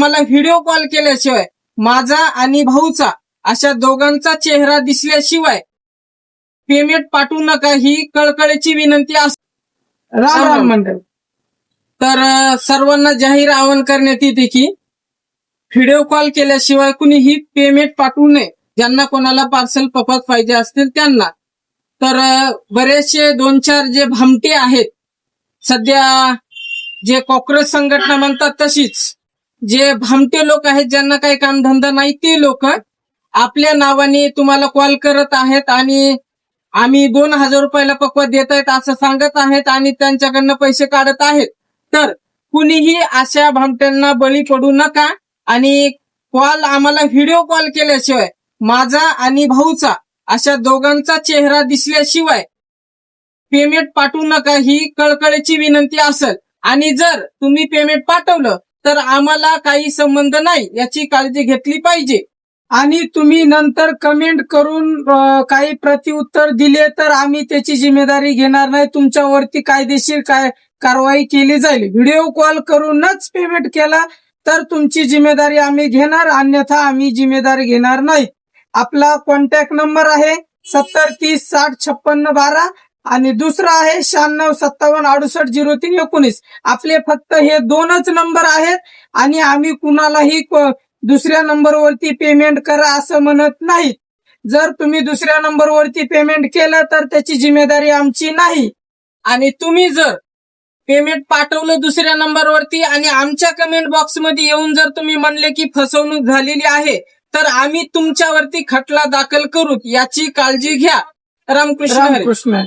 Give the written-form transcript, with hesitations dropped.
मला video call केल्याशिवाय माझा आणि भाऊचा अशा दोघांचा चेहरा दिसल्याशिवाय पेमेंट पाठवू नका ही कळकळीची विनंती असते। राम राम मंडळ। तर सर्वांना जाहीर आवाहन करण्यात येते की व्हिडिओ कॉल केल्याशिवाय कुणीही पेमेंट पाठवू नये, ज्यांना कोणाला पार्सल पपत पाहिजे असतील त्यांना। तर बरेचसे 2-4 जे भामटे आहेत, सध्या जे कॉक्रोच संघटना म्हणतात तशीच जे भामटे लोक आहेत, ज्यांना काही कामधंदा नाही, ते लोक आपल्या नावाने तुम्हाला कॉल करत आहेत आणि आम्ही 2000 रुपयाला पक्व देत आहेत असं सांगत आहेत आणि त्यांच्याकडनं पैसे काढत आहेत। तर कुणीही अशा भामट्यांना बळी पडू नका आणि कॉल आम्हाला व्हिडिओ कॉल केल्याशिवाय माझा आणि भाऊचा अशा दोघांचा चेहरा दिसल्याशिवाय पेमेंट पाठवू नका ही कळकळीची विनंती असेल। आणि जर तुम्ही पेमेंट पाठवलं तर आम्हाला काही संबंध नाही याची काळजी घेतली पाहिजे। आणि तुम्ही नंतर कमेंट करून काही प्रत्युत्तर दिले तर आम्ही त्याची जिम्मेदारी घेणार नाही, तुमच्यावरती कायदेशीर कारवाई केली जाईल। व्हिडिओ कॉल करूनच पेमेंट केला तर तुमची जिम्मेदारी आम्ही घेणार, अन्यथा आम्ही जिम्मेदारी घेणार नाही। आपला कॉन्टॅक्ट नंबर आहे 70 30 60 56 12 आणि दुसरा आहे 96 57 68 03 19। आपले फक्त हे 2च नंबर आहेत आणि आम्ही कुणालाही दुसऱ्या नंबरवरती पेमेंट करा असं म्हणत नाही। जर तुम्ही दुसऱ्या नंबरवरती पेमेंट केलं तर त्याची जिम्मेदारी आमची नाही। आणि तुम्ही जर पेमेंट पाठवलं दुसऱ्या नंबरवरती आणि आमच्या कमेंट बॉक्समध्ये येऊन जर तुम्ही म्हणले की फसवणूक झालेली आहे तर आम्ही तुमच्यावरती खटला दाखल करू, याची काळजी घ्या। रामकृष्ण हरी। रामकृष्ण।